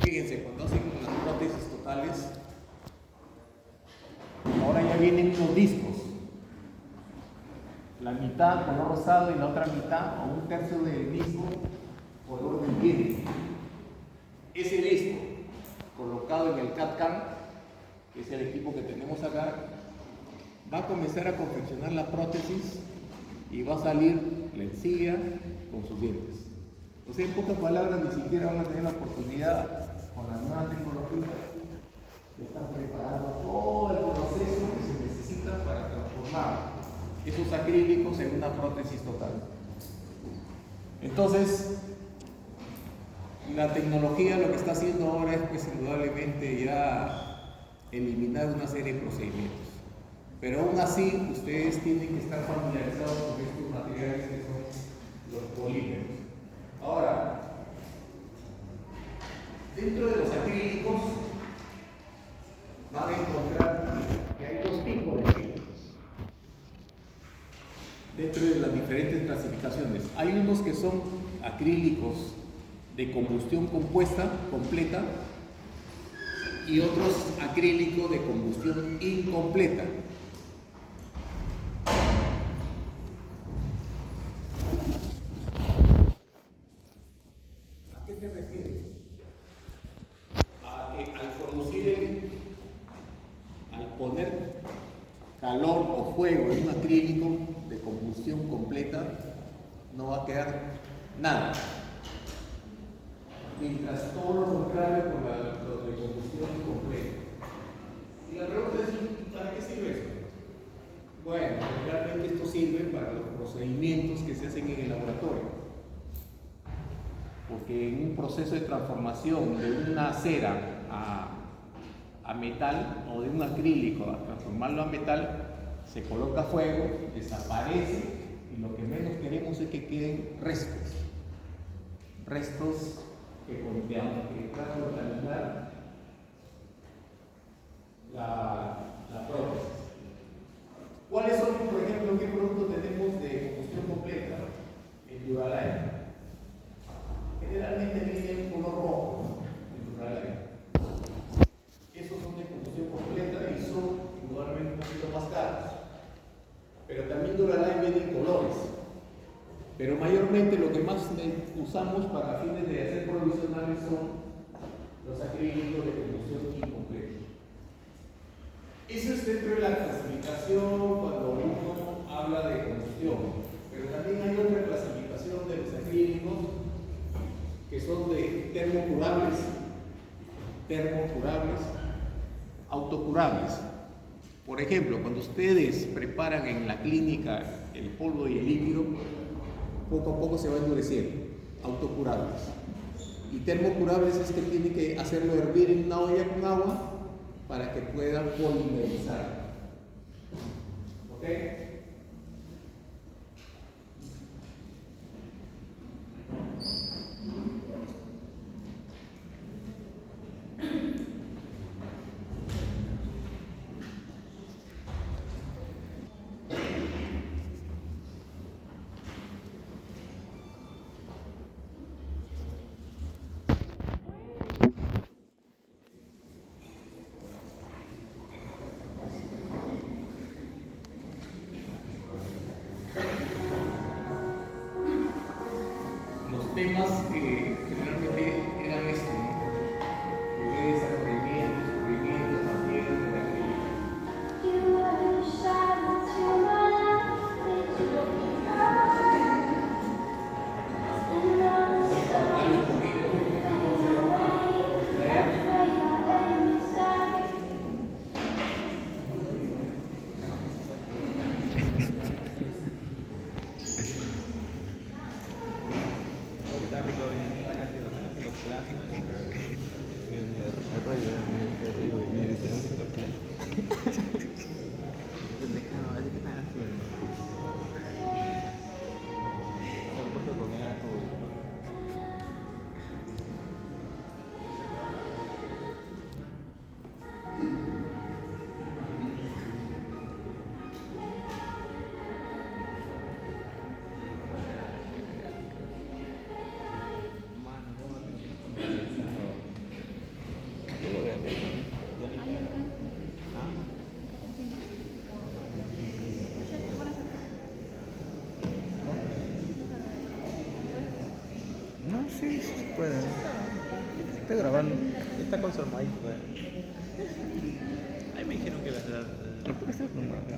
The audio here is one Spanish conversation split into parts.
Fíjense, cuando hacen las prótesis totales, ahora ya vienen unos discos. La mitad color rosado y la otra mitad, o un tercio del disco, color del viento. Ese disco, colocado en el CAD-CAM, que es el equipo que tenemos acá, va a comenzar a confeccionar la prótesis y va a salir la encía con sus dientes. O sea, en pocas palabras, ni siquiera van a tener la oportunidad, con la nueva tecnología, de estar preparando todo el proceso que se necesita para transformar esos acrílicos en una prótesis total. Entonces, la tecnología lo que está haciendo ahora es, pues, indudablemente ya eliminar una serie de procedimientos. Pero aún así, ustedes tienen que estar familiarizados con estos materiales que son los polímeros. Ahora, dentro de los acrílicos van a encontrar que hay dos tipos de acrílicos. Dentro de las diferentes clasificaciones, hay unos que son acrílicos de combustión compuesta, completa, y otros acrílicos de combustión incompleta. ¿A qué se refiere? A que al poner calor o fuego en un acrílico de combustión completa, no va a quedar nada. Mientras todo lo contrario con los de combustión incompleta. Y la pregunta es, ¿para qué sirve eso? Bueno, realmente esto sirve para los procedimientos que se hacen en el laboratorio. Porque en un proceso de transformación de una cera a metal, o de un acrílico a transformarlo a metal, se coloca fuego, desaparece, y lo que menos queremos es que queden restos que tratan de contagiar la prótesis. ¿Cuáles son, por ejemplo, qué productos tenemos de combustión completa? El Duraline. Generalmente viene un color rojo, el Duraline. Esos son de combustión completa y son indudablemente un poquito más caros. Pero también Duraline viene en colores. Pero mayormente lo que más usamos para fines de hacer provisionales son los acrílicos de combustión incompleta. Eso es dentro de la clasificación cuando uno habla de combustión. Pero también hay otra clasificación de los acrílicos que son de termocurables, autocurables. Por ejemplo, cuando ustedes preparan en la clínica el polvo y el líquido, poco a poco se va endureciendo, autocurables. Y termocurables es que tiene que hacerlo hervir en una olla con agua para que pueda polimerizar. ¿Ok? Los temas que generalmente eran esto, ¿no? Pureza, corrimiento, también de Sí, sí se puede. Está grabando. Está con su armadito. Ahí me dijeron que la. ¿Por qué está con una cámara?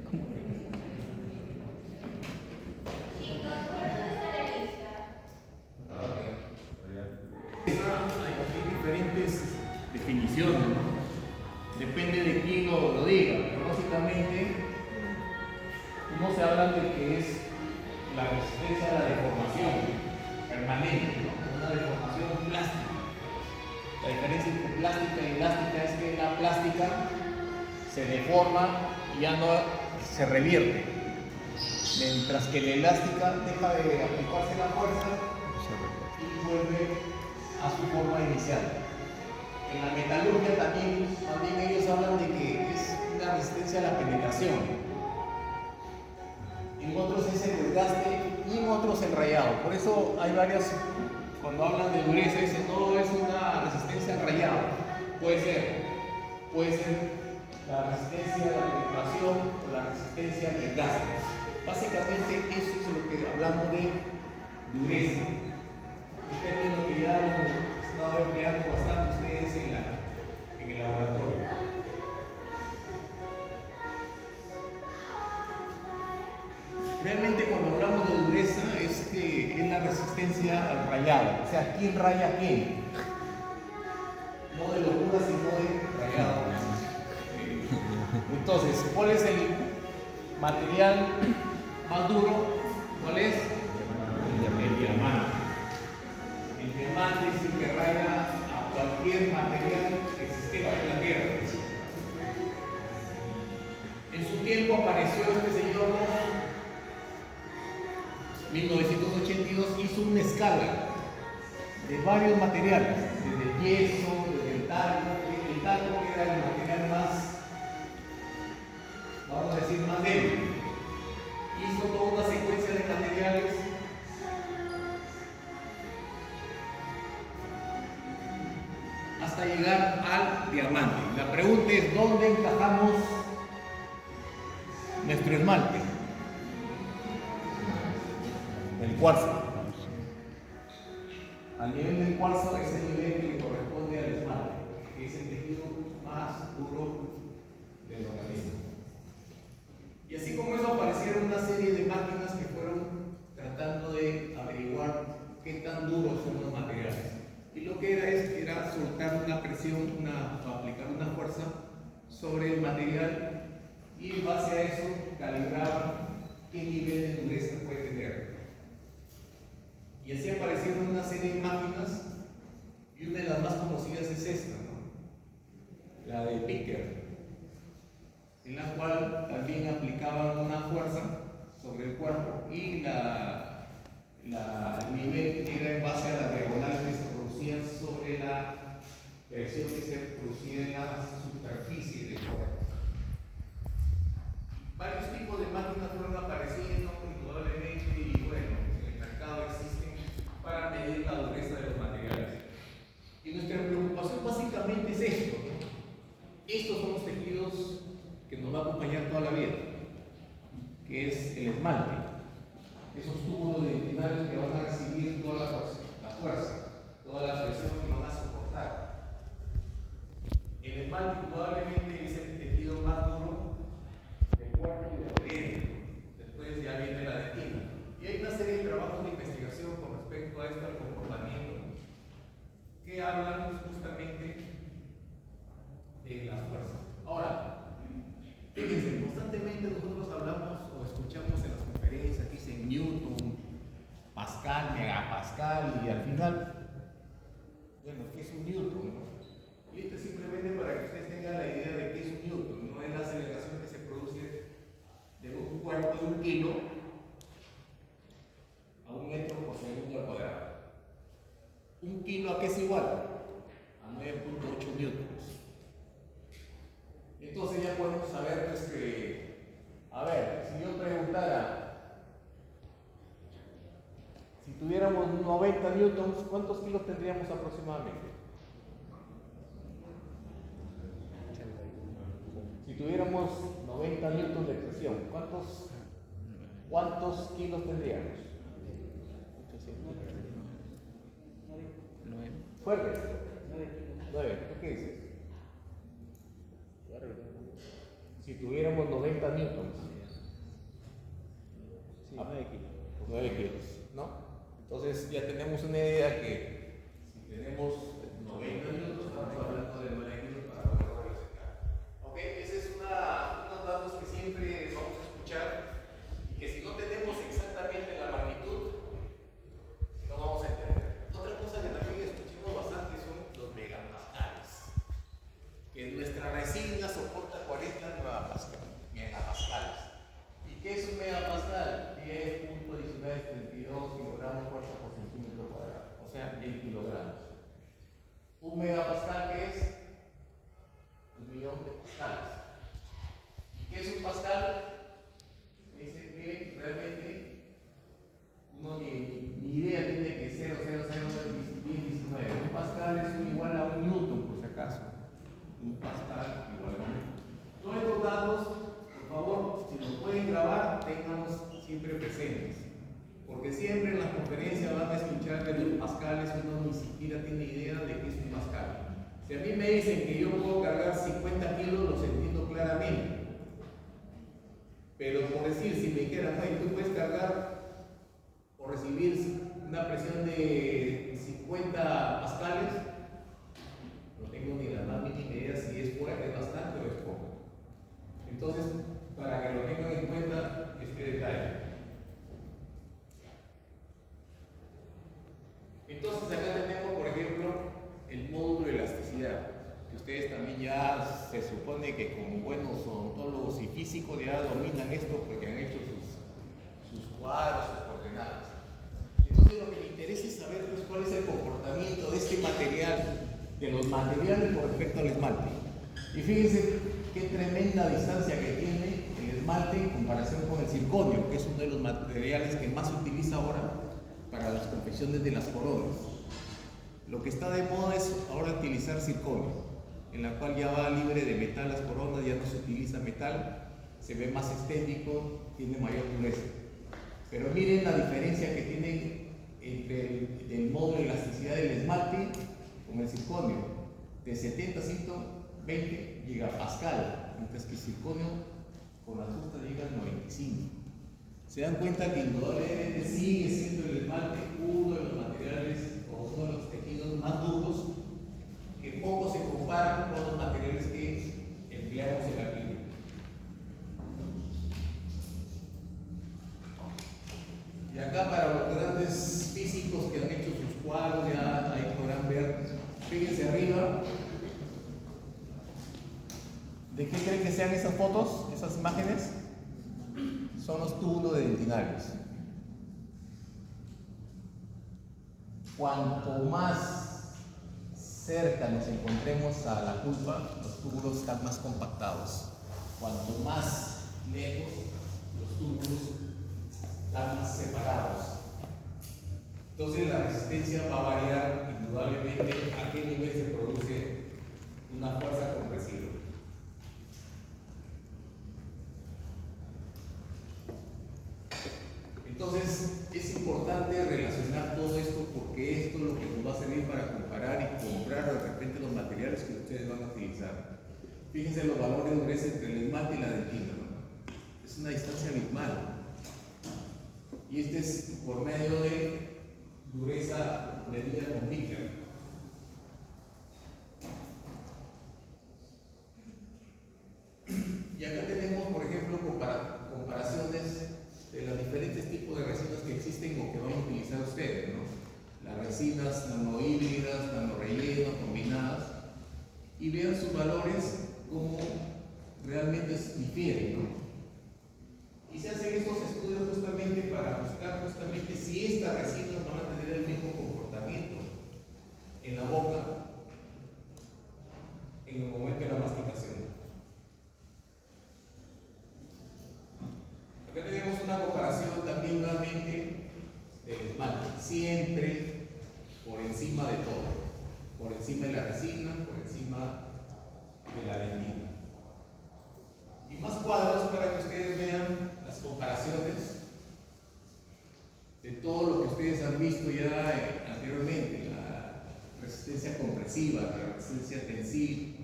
¿Cómo? Hay diferentes definiciones, ¿no? Depende de quién lo diga, pero básicamente uno se habla de que es la resistencia a la deformación permanente, ¿no? Una deformación plástica. La diferencia entre plástica y elástica es que la plástica se deforma y ya no se revierte, mientras que la elástica deja de aplicarse la fuerza y vuelve a su forma inicial. En la metalurgia también ellos hablan de que es una resistencia a la penetración. En otros es el desgaste y en otros el rayado. Por eso hay varias, cuando hablan de dureza, dicen no es una resistencia al rayado. Puede ser la resistencia a la penetración o la resistencia al desgaste. Básicamente eso es lo que hablamos de dureza. Un término que ya lo he estado empleando bastante ustedes en el laboratorio. Realmente cuando hablamos de dureza es la resistencia al rayado, o sea, ¿quién raya a quién? No de locura, sino de rayado. Entonces, ¿cuál es el material más duro? ¿Cuál es? El diamante. El diamante es el que raya a cualquier material existente en la Tierra. En su tiempo apareció este señor, 1982, hizo una escala de varios materiales, desde el yeso, desde el talco que era el material más, vamos a decir, más débil. Hizo toda una secuencia de materiales hasta llegar al diamante. La pregunta es, ¿dónde encajamos nuestro esmalte? El cuarzo. Al nivel del cuarzo es el nivel que le corresponde al esmalte, que es el tejido más duro del organismo. Y así como eso aparecieron una serie de máquinas que fueron tratando de averiguar qué tan duros son los materiales. Y lo que era soltar una presión, aplicar una fuerza sobre el material y en base a eso calibraban qué nivel de dureza puede tener. Y así aparecieron una serie de máquinas y una de las más conocidas es esta, ¿no? La de Picker, en la cual también aplicaban una fuerza sobre el cuerpo y el nivel era en base a las diagonales que se producían sobre la presión que se producía en la superficie del cuerpo. Varios tipos de máquinas fueron apareciendo indudablemente y bueno, en el mercado existen para medir la dureza de los materiales. Y nuestra preocupación básicamente es esto, ¿no? Estos son los tejidos que nos va a acompañar toda la vida, que es el esmalte. Esos tubos dentarios que van a recibir toda la fuerza, toda la presión que van a soportar. El esmalte probablemente es el tejido más duro del cuerpo y del organismo. Después ya viene la dentina. Y hay una serie de trabajos de investigación con respecto a este comportamiento que hablan justamente de la fuerza. Ahora, fíjense, constantemente nosotros hablamos o escuchamos en las conferencias que dicen Newton, Pascal, Megapascal y al final, bueno, ¿qué es un Newton? ¿No? Y esto es simplemente para que ustedes tengan la idea de qué es un Newton. No es la aceleración que se produce de un cuerpo de 1 kilo a 1 metro por segundo al cuadrado. 1 kilo ¿a qué es igual? A 9.8 newtons. Entonces ya podemos saber pues que, a ver, si yo preguntara, si tuviéramos 90 newtons, ¿cuántos kilos tendríamos aproximadamente? Si tuviéramos 90 newtons de presión, ¿cuántos kilos tendríamos? 9. Fuerte. 9. ¿Qué dices? Si tuviéramos 90 newtons. Sí, 9 kilos. 9 kilos, ¿no? Entonces ya tenemos una idea que si tenemos 90 newtons, estamos hablando de 9 kilos para poder resecar. Ok, esa es unos datos que siempre vamos a escuchar y que si no tenemos exactamente la magnitud, no vamos a entender. Otra cosa que también escuchamos bastante son los megapascales. Que nuestra resina soporta 40 megapascales. ¿Y qué es un megapascal? 10.1932 kilogramos fuerza por centímetro cuadrado, o sea, 10 kilogramos. ¿Un megapascal qué es? 1.000.000 de pascales. ¿Y qué es un pascal? Miren, realmente uno ni idea tiene que 0.0019. Un pascal es igual a un newton, por si acaso. Un pascal igual a un newton. Todos estos datos, por favor, si los pueden grabar, ténganlos siempre presentes. Porque siempre en las conferencias van a escuchar de los pascales, uno ni siquiera tiene idea de qué es un pascal. Si a mí me dicen que yo puedo cargar 50 kilos, los entiendo claramente. Pero por decir, si me dijeran, oye, tú puedes cargar o recibir una presión de 50 pascales, no tengo ni la más mínima idea si es fuerte, es bastante o es poco. Entonces, para que lo tengan en cuenta este detalle. Entonces, acá tenemos, por ejemplo, el módulo de elasticidad, que ustedes también ya se supone que como buenos odontólogos y físicos ya dominan esto porque han hecho sus cuadros, sus coordenadas. Entonces, lo que me interesa es saber pues, cuál es el comportamiento de este material, de los materiales con respecto al esmalte. Y fíjense qué tremenda distancia que tiene el esmalte en comparación con el circonio, que es uno de los materiales que más se utiliza ahora para las confecciones de las coronas. Lo que está de moda es ahora utilizar circonio, en la cual ya va libre de metal las coronas, ya no se utiliza metal, se ve más estético, tiene mayor dureza. Pero miren la diferencia que tiene entre el módulo de elasticidad del esmalte con el circonio, de 70 a 120 gigapascal, mientras que el circonio con la justa llega al 95. Se dan cuenta que indudablemente sigue siendo el esmalte uno de los materiales o uno de los tejidos más duros que poco se comparan con los materiales que empleamos en la clínica. Y acá para los grandes físicos que han hecho sus cuadros, ya ahí podrán ver, fíjense arriba, ¿de qué creen que sean esas fotos, esas imágenes? Son los túbulos de dentinarios. Cuanto más cerca nos encontremos a la pulpa, los túbulos están más compactados. Cuanto más lejos, los túbulos están más separados. Entonces la resistencia va a variar indudablemente a qué nivel se produce una fuerza compresiva. Entonces es importante relacionar todo esto porque esto es lo que nos va a servir para comparar y comprar de repente los materiales que ustedes van a utilizar. Fíjense los valores de dureza entre el esmalte y la dentina, ¿no? Es una distancia abismal. Y este es por medio de dureza medida con Vickers. Y acá tenemos, por ejemplo, comparaciones de los diferentes tipos de resinas que existen o que van a utilizar ustedes, ¿no? Las resinas nanohíbridas, nanorellenos, combinadas, y vean sus valores como realmente difieren, ¿no? Y se hacen estos estudios justamente para buscar justamente si estas resinas van a tener el mismo comportamiento en la boca en el momento de la masticación. Acá tenemos una comparación también nuevamente del esmalte, siempre por encima de todo, por encima de la resina, por encima de la dentina. Y más cuadros para que ustedes vean las comparaciones de todo lo que ustedes se han visto ya anteriormente, la resistencia compresiva, la resistencia tensil,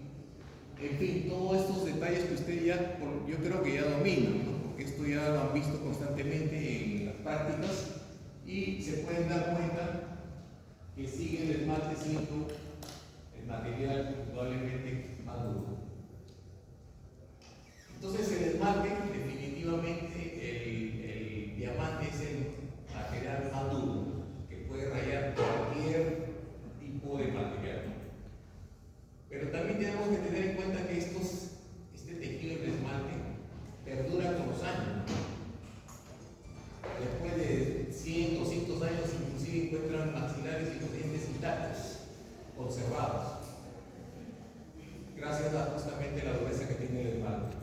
en fin, todos estos detalles que usted ya, yo creo que ya domina, ¿no? Porque esto ya lo han visto constantemente en las prácticas y se pueden dar cuenta que sigue el esmalte siendo el material probablemente más duro. Entonces el esmalte, definitivamente el diamante es el material más duro que puede rayar cualquier tipo de material. Pero también tenemos que tener en cuenta que este tejido de esmalte perdura con los años. Después de 100, 200 años inclusive encuentran maxilares y los dientes intactos, conservados, gracias a justamente la dureza que tiene el esmalte.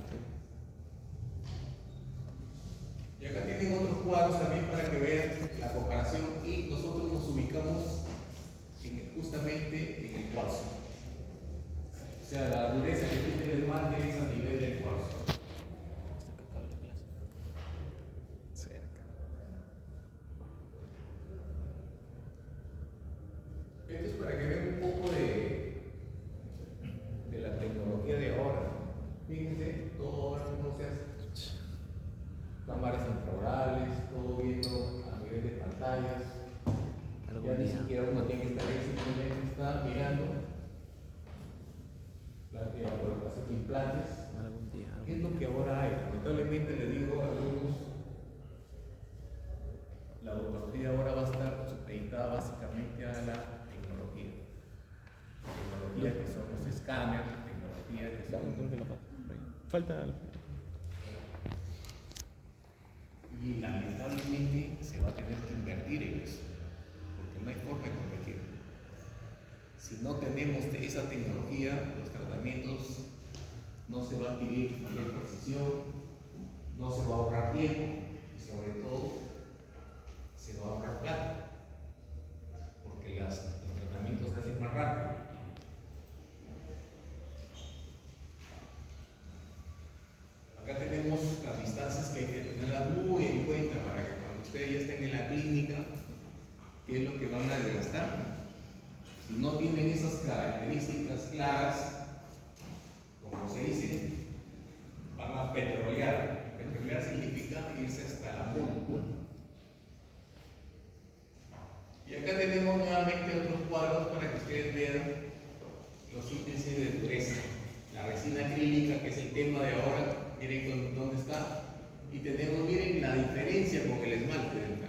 Y acá tienen otros cuadros también para que vean la comparación y nosotros nos ubicamos justamente en el cuarzo. O sea, la dureza que tiene el esmalte es a nivel del cuarzo. Esto es para que vean un poco de la tecnología de ahora. Fíjense, todo ahora cómo se hace. Cámaras infraorales, todo viendo a nivel de pantallas. Ya ni siquiera uno tiene que estar ahí, simplemente está mirando por hacer implantes. ¿Qué es lo que ahora hay? Lamentablemente le digo a algunos, la odontología ahora va a estar supeditada básicamente a la tecnología que son los escáneres, tecnología que son... Falta. Y lamentablemente se va a tener que invertir en eso, porque no hay forma de competir. Si no tenemos esa tecnología, los tratamientos no se va a adquirir mayor precisión, no se va a ahorrar tiempo y sobre todo se va a ahorrar plata, porque los tratamientos se hacen más rápido. Acá tenemos las distancias que hay que tenerlas muy en cuenta para que cuando ustedes ya estén en la clínica, qué es lo que van a desgastar. Si no tienen esas características claras, como se dice, van a petrolear. Petrolear significa irse hasta la punta. Y acá tenemos nuevamente otros cuadros para que ustedes vean los índices de dureza. La resina acrílica, que es el tema de ahora, miren dónde está. Y tenemos, miren la diferencia con el esmalte del pelo.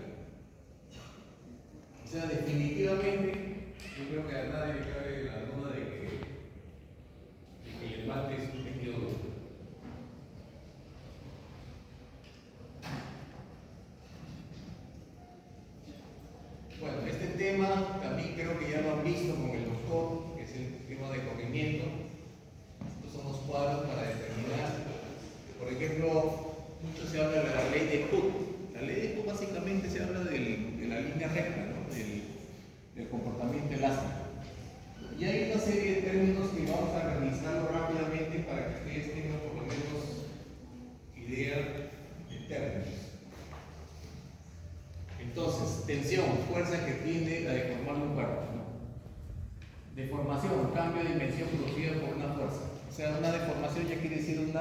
O sea, definitivamente, yo creo que a nadie le cabe la duda de que el esmalte es un tejido duro. Bueno, este tema también creo que ya lo han visto con el doctor, que es el tema de corrimiento. Estos son los cuadros para determinar. Por ejemplo, mucho se habla de la ley de Hooke. La ley de Hooke básicamente se habla de la línea recta, ¿no? del comportamiento elástico. Y hay una serie de términos que vamos a revisarlo rápidamente para que ustedes tengan por lo menos idea de términos. Entonces, tensión, fuerza que tiende a deformar un cuerpo. Deformación, cambio de dimensión producida por una fuerza. O sea, una deformación ya quiere decir un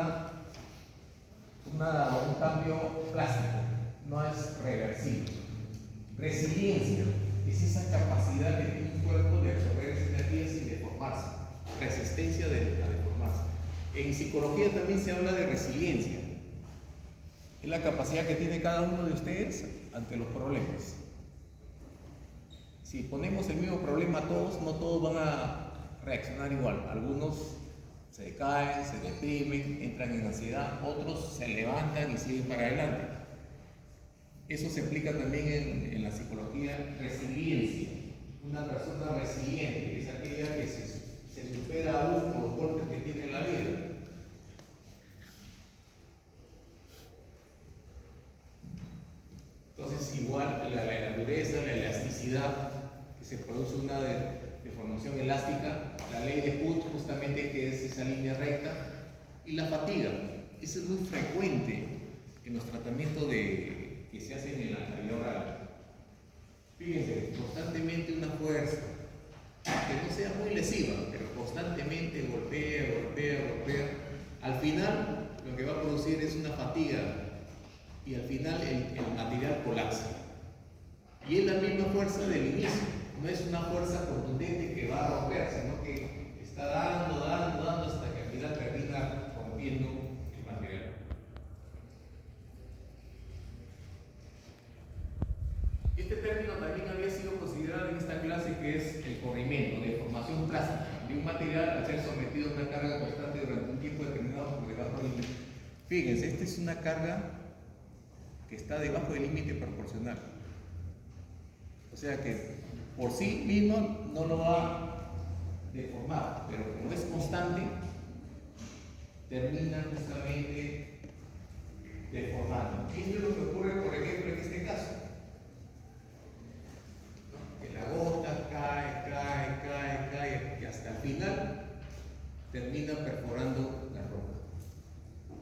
cambio plástico, no es reversible. Resiliencia es esa capacidad que tiene un cuerpo de absorber esa energía sin deformarse. Resistencia a deformarse. En psicología también se habla de resiliencia. Es la capacidad que tiene cada uno de ustedes ante los problemas. Si ponemos el mismo problema a todos, no todos van a reaccionar igual. Algunos se decaen, se deprimen, entran en ansiedad, otros se levantan y siguen para adelante. Eso se explica también en la psicología, resiliencia. Una persona resiliente es aquella que se supera aún por los golpes que tiene en la vida. Entonces, igual la dureza, la elasticidad, que se produce una deformación elástica, la ley de Hooke justamente que es esa línea recta, y la fatiga. Eso es muy frecuente en los tratamientos que se hacen en la cavidad oral. Fíjense. el material colapsa. Y es la misma fuerza del inicio, no es una fuerza contundente que va a romper, sino que está dando hasta que al final termina rompiendo el material. Este término también había sido considerado en esta clase, que es el corrimiento, deformación plástica de un material al ser sometido a una carga constante durante un tiempo determinado por debajo del límite. Fíjense, esta es una carga que está debajo del límite proporcional. O sea que por sí mismo no lo va a deformar, pero como es constante, termina justamente deformando. Y esto es lo que ocurre, por ejemplo, en este caso. Que la gota cae y hasta el final termina perforando la roca,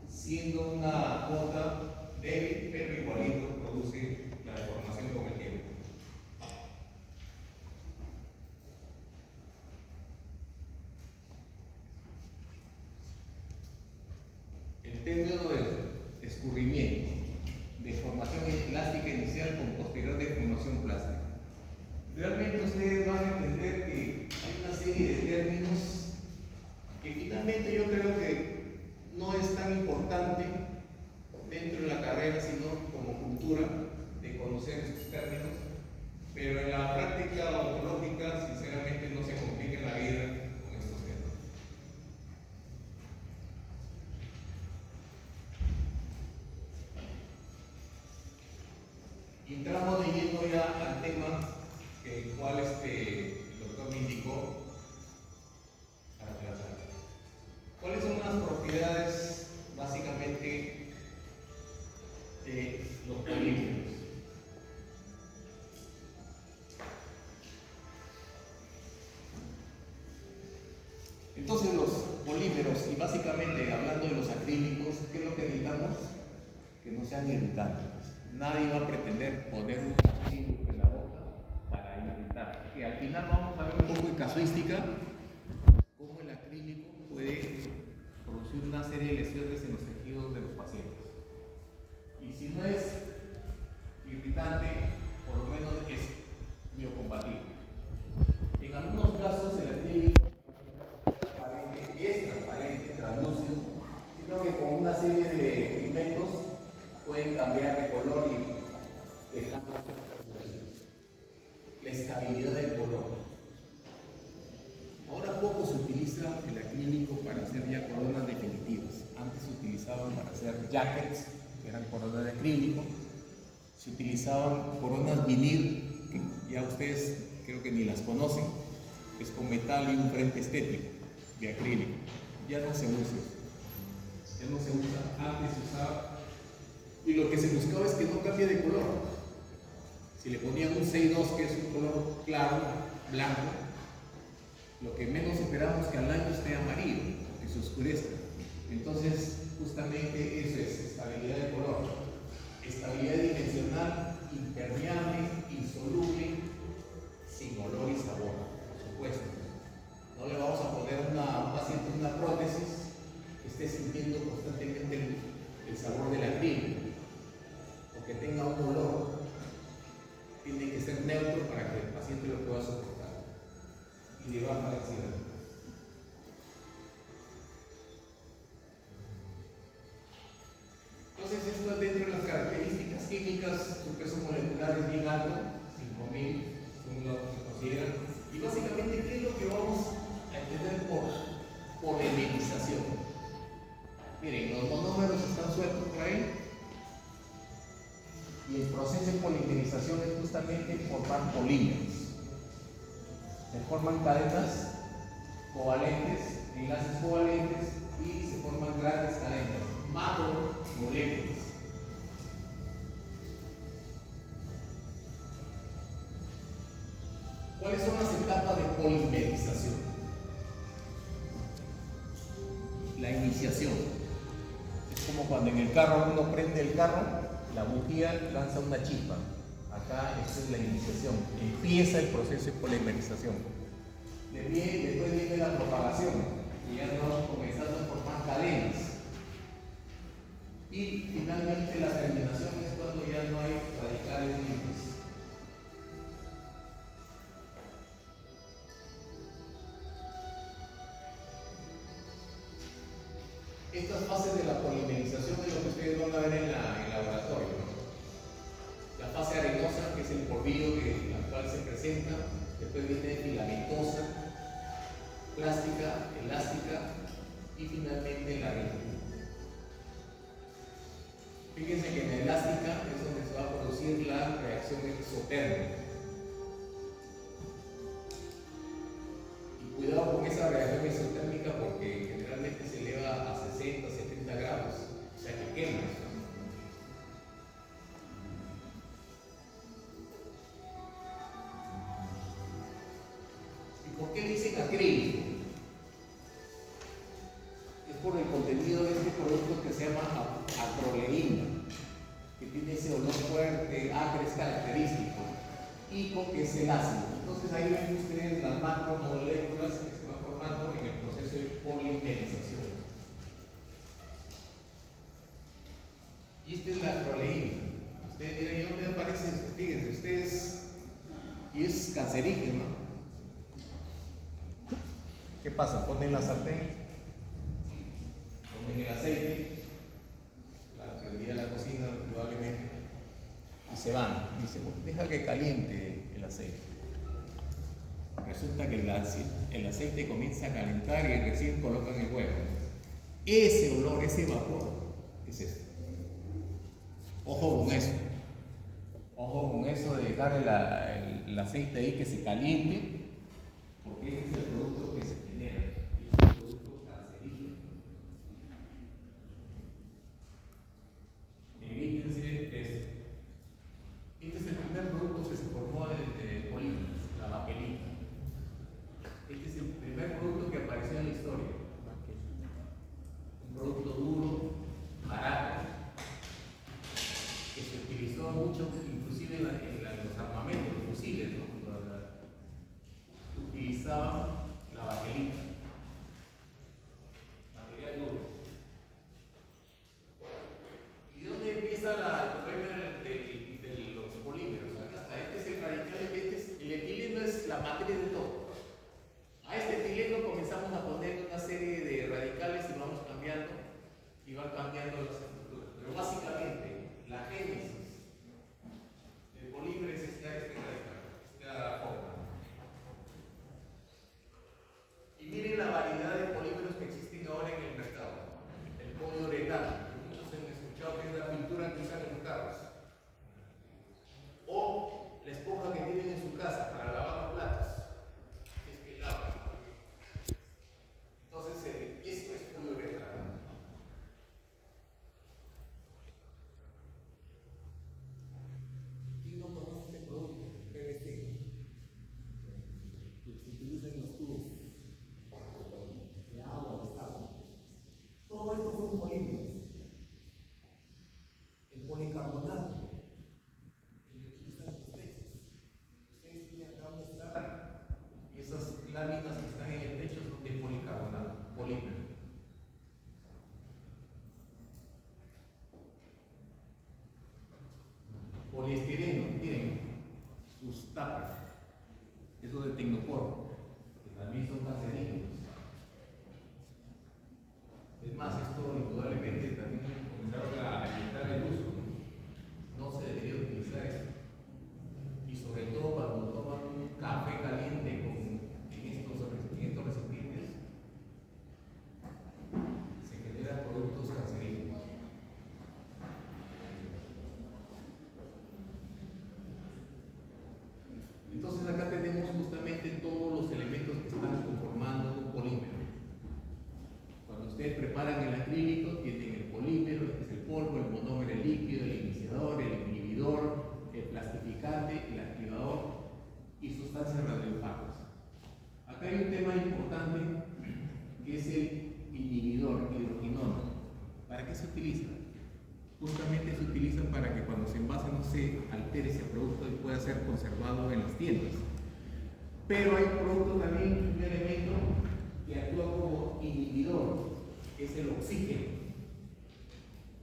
siendo una gota débil, pero igualito produce la deformación con el tiempo. El término de escurrimiento, deformación plástica inicial con posterior deformación plástica. Realmente ustedes van a entender que hay una serie de términos que finalmente yo creo que no es tan importante dentro de la carrera, sino como cultura de conocer estos términos, pero en la práctica odontológica sinceramente no se complica la vida con estos temas. Y entramos de lleno ya al tema el cual el doctor me indicó para tratar. ¿Cuáles son las propiedades básicamente de los polímeros? Entonces los polímeros, y básicamente hablando de los acrílicos, ¿qué es lo que necesitamos? Que no sean irritantes. Nadie va a pretender poner un acrílico en la boca para irritar. Y al final vamos a ver un poco de casuística, cómo el acrílico puede producir una serie de lesiones en los tejidos de los pacientes. Y si no es irritante, por lo menos es biocompatible. En algunos casos el acrílico es transparente, translúcido, sino que con una serie de pigmentos pueden cambiar de color y dejar la estabilidad del color. Ahora poco se utiliza el acrílico para hacer ya coronas definitivas. Antes se utilizaban para hacer jackets, que eran coronas de acrílico. Se utilizaban coronas vinil, que ya ustedes creo que ni las conocen, es con metal y un frente estético de acrílico. Ya no se usa. Ya no se usa. Antes se usaba. Y lo que se buscaba es que no cambie de color. Si le ponían un 6-2, que es un color claro, blanco, lo que menos esperamos que al año esté amarillo, que se oscurezca. Entonces, justamente eso es estabilidad de color, estabilidad dimensional, impermeable, insoluble, sin olor y sabor, por supuesto. No le vamos a poner a un paciente una prótesis que esté sintiendo constantemente el sabor del acrílico, o que tenga un olor. Tiene que ser neutro para que el paciente lo pueda soportar y de baja densidad. Entonces, esto es dentro de las características químicas. Su peso molecular es bien alto, 5000, según lo que consideran. Y básicamente, ¿qué es lo que vamos a entender por polimerización? Miren, los monómeros están sueltos por ahí. Y el proceso de polimerización es justamente formar polímeros. Se forman cadenas covalentes, enlaces covalentes, y se forman grandes cadenas, macromoléculas. ¿Cuáles son las etapas de polimerización? La iniciación. Es como cuando en el carro uno prende el carro, la bujía lanza una chispa. Acá esta es la iniciación. Empieza el proceso de polimerización. Después viene la propagación, y ya vamos comenzando a formar cadenas. Y finalmente la terminación es cuando cuando ya no hay radicales libres. Estas fases de la polimerización es lo que ustedes van a ver en el laboratorio, ¿no? La fase arenosa, que es el polvillo la cual se presenta, después viene filamentosa, plástica, elástica y finalmente la rígida. Fíjense que en la elástica es donde se va a producir la reacción exotérmica. Y cuidado con esa reacción exotérmica porque generalmente se eleva a 60, 70 grados, o sea que quema eso. ¿Y por qué dicen acrílico? Es por el contenido de este producto que se llama acroleína, que tiene ese olor fuerte, acre, es característico, y que es el ácido. Entonces ahí ven ustedes las macromoléculas que se van formando en el proceso de polimerización. Y esta es la acroleína. Ustedes dirán, ¿y dónde aparece esto? Fíjense, ustedes, y es cancerígeno. ¿Qué pasa? Ponen la sartén, ponen el aceite, la prendida de la cocina probablemente, y se van. Dicen, deja que caliente el aceite. Resulta que el aceite comienza a calentar y recién colocan el huevo. Ese olor, ese vapor, es esto. Ojo con eso. Ojo con eso de dejar el aceite ahí que se caliente, porque este es el producto que se genera. Es un producto cancerígeno. Evítense esto. Este es el primer producto que se formó de polímeros, la baquelita. Este es el primer producto que apareció en la historia. Un producto duro, barato, que se utilizó mucho, inclusive en los armamentos, los fusiles, ¿no? Utilizaban la baquelita, material duro. ¿Y de dónde empieza el problema de los polímeros? Acá este es el radical, el etileno es la materia de todo. A este etileno comenzamos a poner una serie de radicales y vamos cambiando, y van cambiando las estructuras. Pero básicamente, la génesis del polímero es este radical, esta forma. Y miren la variedad de polímeros que existen ahora en el mercado. El poliuretano, que muchos han escuchado que es la pintura que usan en los carros. O la esponja que tienen en su casa para lavar los platos. Es que lavan. Entonces, esto es poliuretano. ¿Quién no conoce este producto? PVC. Que se utiliza en los tubos de agua, de sal. Todo esto son polímeros. El policarbonato que utilizan los techos. Ustedes tienen acá donde están, y esas láminas que están en el techo son de policarbonato, polímero. Poliestireno, miren, sus tapas, eso de tecnopor, que también son cancerígenos. Es más, esto indudablemente también comenzaron a quitar el uso. No se debería utilizar esto. Y sobre todo cuando toman un café caliente en estos recipientes, se generan productos cancerígenos. Entonces acá tenemos justamente todos los elementos que están conformando un polímero. Cuando ustedes preparan el acrílico, tienen el polímero, este es el polvo, el monómero, el líquido, el iniciador, el inhibidor, el plastificante, el activador y sustancias radioactivas. Acá hay un tema importante que es el inhibidor, el hidroquinona. ¿Para qué se utiliza? Justamente se utiliza para que cuando se envase no se altere ese producto y pueda ser conservado en las tiendas. Pero hay un producto también, un elemento que actúa como inhibidor, que es el oxígeno.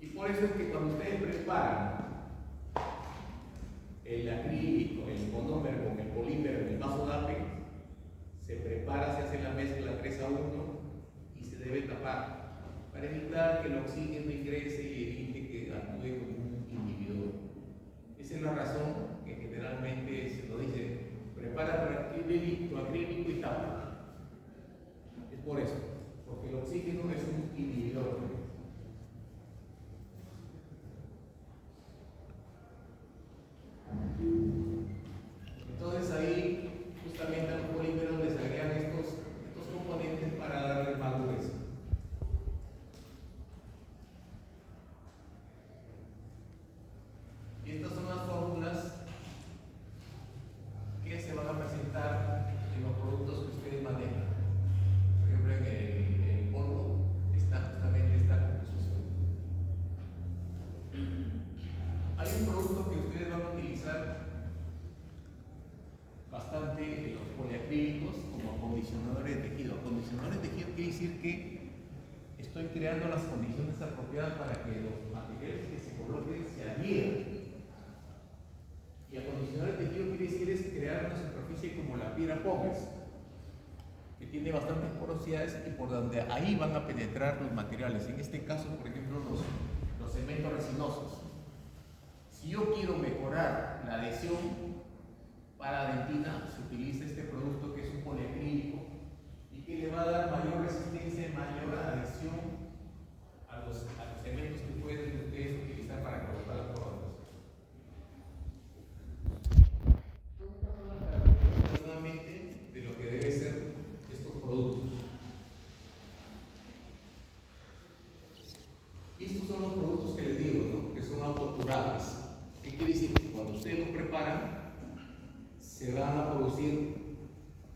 Y por eso es que cuando ustedes preparan el acrílico, el monómero con el polímero en el vaso DAPE, se prepara, se hace la mezcla 3:1 y se debe tapar para evitar que el oxígeno ingrese y evite que actúe como un inhibidor. Esa es la razón que generalmente se nos dice: prepara tu acrílico y tapa. Es por eso, porque el oxígeno es un inhibidor. Entonces ahí justamente a los polímeros les agregan estos componentes para darle más dureza. Y estas son las fórmulas que se van a presentar en los productos que ustedes manejan. Por ejemplo, en el polvo está justamente esta composición. Hay un producto que ustedes van a utilizar bastante en los poliacrílicos como acondicionadores de tejido. Acondicionadores de tejido quiere decir que estoy creando las condiciones apropiadas para que los materiales que se coloquen se adhieran. Y acondicionador de tejido quiere decir es crear una superficie como la piedra pómez, que tiene bastantes porosidades y por donde ahí van a penetrar los materiales. En este caso, por ejemplo, los cementos resinosos. Si yo quiero mejorar la adhesión para dentina, se utiliza este producto que es un poliacrílico y que le va a dar mayor resistencia y mayor adhesión a los cementos que pueden ustedes utilizar para colocar las coronas. Nuevamente de lo que debe ser estos productos. Y estos son los productos que les digo, ¿no? Que son autocurables. ¿Qué quiere decir? Que cuando ustedes los preparan, se va a producir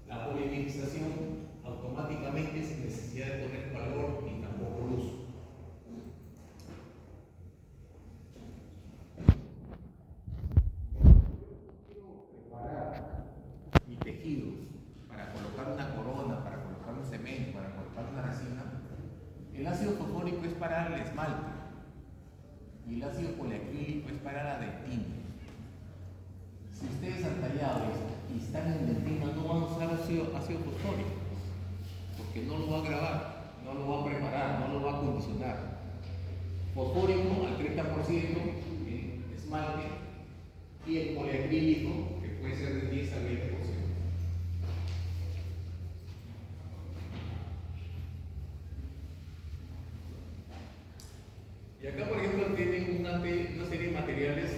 la polimerización automáticamente sin necesidad de poner calor ni tampoco luz. Quiero preparar mi tejido para colocar una corona, para colocar un cemento, para colocar una resina. El ácido fosfórico es para el esmalte y el ácido poliacrílico es para la dentina. Si ustedes han tallado y están en dentina, no van a usar ácido fosfórico, porque no lo va a grabar, no lo va a preparar, no lo va a acondicionar. Fosfórico al 30%, el esmalte, y el poliacrílico, que puede ser de 10 al 20%. Y acá, por ejemplo, tienen una serie de materiales